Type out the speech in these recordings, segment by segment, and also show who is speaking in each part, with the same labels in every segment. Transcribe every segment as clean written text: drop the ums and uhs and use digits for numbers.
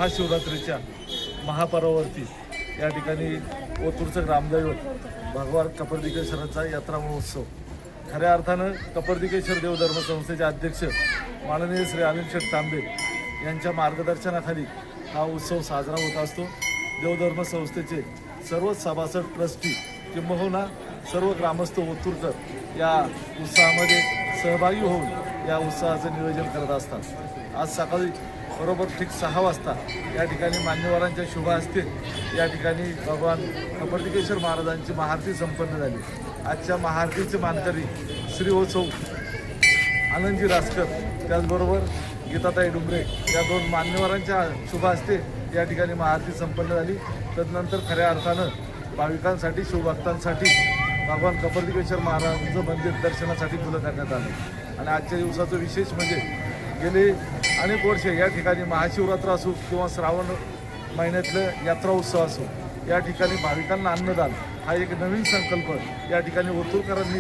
Speaker 1: महाशिवरात्रीच्या महापर्वावरती या ठिकाणी ओतूरचं ग्रामदैवत भगवान कपर्दिकेश्वराचा यात्रा महोत्सव खऱ्या अर्थानं कपर्दिकेश्वर देवधर्म संस्थेचे अध्यक्ष माननीय श्री अनिल शेठ तांबे यांच्या मार्गदर्शनाखाली हा उत्सव साजरा होत असतो। देवधर्म संस्थेचे सर्व सभासद ट्रस्टी किंबहुना सर्व ग्रामस्थ ओतूरकर या उत्सवामध्ये सहभागी होऊन या उत्सवाचं नियोजन करत असतात। आज सकाळी बरोबर ठीक 6 वाजता या ठिकाणी मान्यवरांच्या शुभ हस्ते या ठिकाणी भगवान कपर्दिकेश्वर महाराजांची महाआरती संपन्न झाली। आजच्या महाआरतीचे मानकरी श्री सौ आनंदजी रासकर त्याचबरोबर गीताताई डुंबरे या 2 मान्यवरांच्या शुभ हस्ते या ठिकाणी महाआरती संपन्न झाली। तदनंतर खऱ्या अर्थानं भाविकांसाठी शिवभक्तांसाठी भगवान कपर्दिकेश्वर महाराजांचं मंदिर दर्शनासाठी खुलं करण्यात आलं। आणि आजच्या दिवसाचं विशेष म्हणजे गेले अनेक वर्षे या ठिकाणी महाशिवरात्र असो किंवा श्रावण महिन्यातलं यात्रा उत्सव असो या ठिकाणी भाविकांना अन्नदान हा एक नवीन संकल्प या ठिकाणी ओतूरकरांनी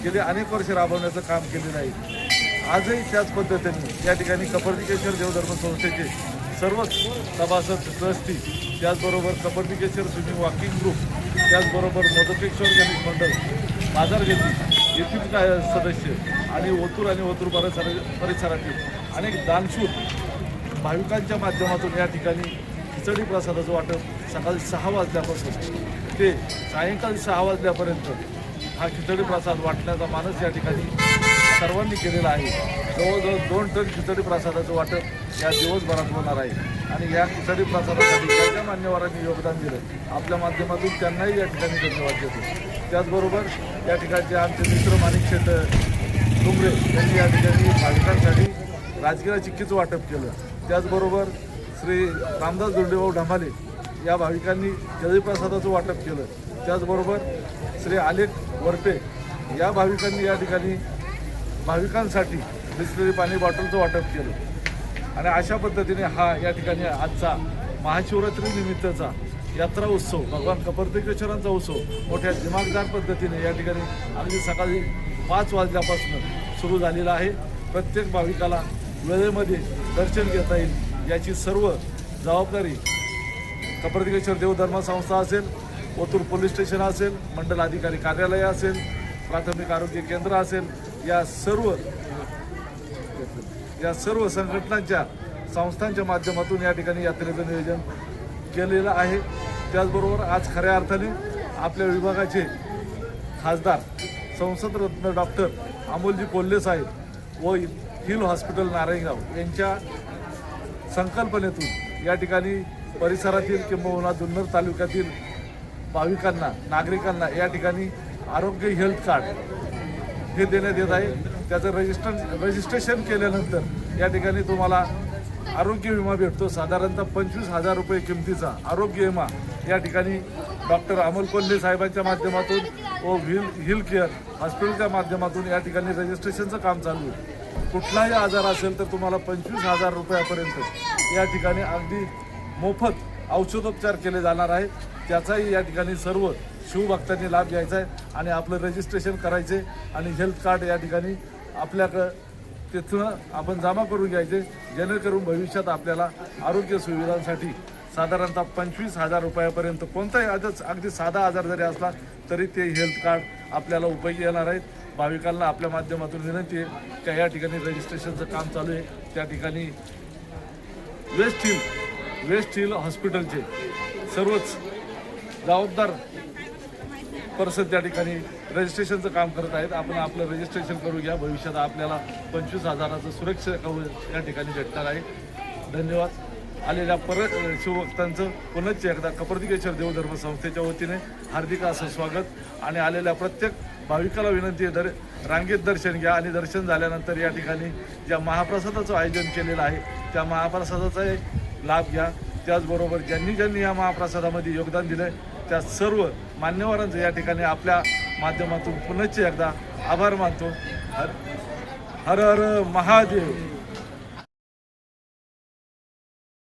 Speaker 1: गेले अनेक वर्षे राबवण्याचं काम केलेलं आहे। आजही त्याच पद्धतीने या ठिकाणी कपर्दिकेश्वर देवधर्म संस्थेचे सर्वच सभासद ट्रस्टी त्याचबरोबर कपर्दिकेश्वर स्विमिंग वॉकिंग ग्रुप त्याचबरोबर मोदकेश्वर गणेश मंडळ बाजारगती येथील काय सदस्य आणि ओतूर आणि ओतूर परिसरातील अनेक दानशूर भाविकांच्या माध्यमातून या ठिकाणी खिचडी प्रसादाचं वाटप सकाळी 6 वाजल्यापासून ते सायंकाळी 6 वाजल्यापर्यंत हा खिचडी प्रसाद वाटण्याचा मानस या ठिकाणी सर्वांनी केलेला आहे। जवळजवळ 2 टन खिचडी प्रसादाचं वाटप या दिवसभरात होणार आहे। आणि या खिचडी प्रसादासाठी ज्या ज्या मान्यवरांनी योगदान दिलं आपल्या माध्यमातून त्यांनाही या ठिकाणी धन्यवाद देतो। त्याचबरोबर या ठिकाणचे आमचे मित्र माणिक शेठ डुंबरे यांनी या ठिकाणी भाविकांसाठी राजगिरा चिक्कीचं वाटप केलं। त्याचबरोबर श्री रामदास दुर्डेभाऊ ढमाले या भाविकांनी जळी प्रसादाचं वाटप केलं। त्याचबरोबर श्री आलेख वरपे या भाविकांनी या ठिकाणी भाविकांसाठी बिसलेरी पाणी बॉटलचं वाटप केलं। आणि अशा पद्धतीने हा या ठिकाणी आजचा महाशिवरात्री निमित्तचा यात्रा उत्सव भगवान कपर्दिकेश्वरांचा उत्सव मोठ्या दिमागदार पद्धतीने या ठिकाणी अगदी सकाळी 5 वाजल्यापासून सुरू झालेला आहे। प्रत्येक भाविकाला वेळेमध्ये दर्शन घेता येईल याची सर्व जबाबदारी कपर्दिकेश्वर देवधर्म संस्था असेल, ओतूर पोलीस स्टेशन असेल, मंडल अधिकारी कार्यालय असेल, प्राथमिक आरोग्य केंद्र असेल, या सर्व संघटनांच्या संस्थांच्या माध्यमातून या ठिकाणी यात्रेचं नियोजन केलेलं आहे। त्याचबरोबर आज खऱ्या अर्थाने आपल्या विभागाचे खासदार संसदरत्न डॉक्टर अमोलजी कोल्हे साहेब व हिल हॉस्पिटल नारायणगाव यांच्या संकल्पनेतून या ठिकाणी परिसरातील किंबहुना जुन्नर तालुक्यातील भाविकांना नागरिकांना या ठिकाणी आरोग्य हेल्थ कार्ड हे देण्यात येत आहे। त्याचं रजिस्ट्रेशन केल्यानंतर या ठिकाणी तुम्हाला आरोग्य विमा भेटतो। साधारणतः 25,000 रुपये किमतीचा आरोग्य विमा या ठिकाणी डॉक्टर अमोल कोल्हे साहेबांच्या माध्यमातून व हिल केअर हॉस्पिटलच्या माध्यमातून या ठिकाणी रजिस्ट्रेशनचं काम चालू आहे। कुठलाही आजार असेल तर तुम्हाला 25,000 रुपयापर्यंत या ठिकाणी अगदी मोफत औषधोपचार केले जाणार आहे। त्याचाही या ठिकाणी सर्व शिवभक्तांनी लाभ घ्यायचा आहे आणि आपलं रजिस्ट्रेशन करायचे आणि हेल्थ कार्ड या ठिकाणी आपल्याकडं तिथून आपण जमा करून घ्यायचे, जेणेकरून भविष्यात आपल्याला आरोग्य सुविधांसाठी साधारणतः 25,000 रुपयापर्यंत कोणताही अगदी साधा आजार जरी असला तरी ते हेल्थ कार्ड आपल्याला उपयोगी येणार आहेत। भाविकांना आपल्या माध्यमातून विनंती आहे की या ठिकाणी रजिस्ट्रेशनचं काम चालू आहे। त्या ठिकाणी वेस्ट हिल हॉस्पिटलचे सर्वच जबाबदार पर्सन त्या ठिकाणी रजिस्ट्रेशनचं काम करत आहेत। आपण आपलं रजिस्ट्रेशन करू घ्या, भविष्यात आपल्याला 25,000चं सुरक्षा कवच या ठिकाणी भेटणार आहे। धन्यवाद। आलेल्या शिवभक्तांचं पुनश्च एकदा कपर्दिकेश्वर देवधर्म संस्थेच्या वतीने हार्दिक असं स्वागत आणि आलेल्या प्रत्येक भाविकाला विनंती आहे रांगेत दर्शन घ्या आणि दर्शन झाल्यानंतर या ठिकाणी ज्या महाप्रसादाचं आयोजन केलेलं आहे त्या महाप्रसादाचा लाभ घ्या। त्याचबरोबर ज्यांनी या महाप्रसादामध्ये योगदान दिलं त्या सर्व मान्यवरांचं या ठिकाणी आपल्या माध्यमातून पुनश्च एकदा आभार मानतो। हर हर महादेव।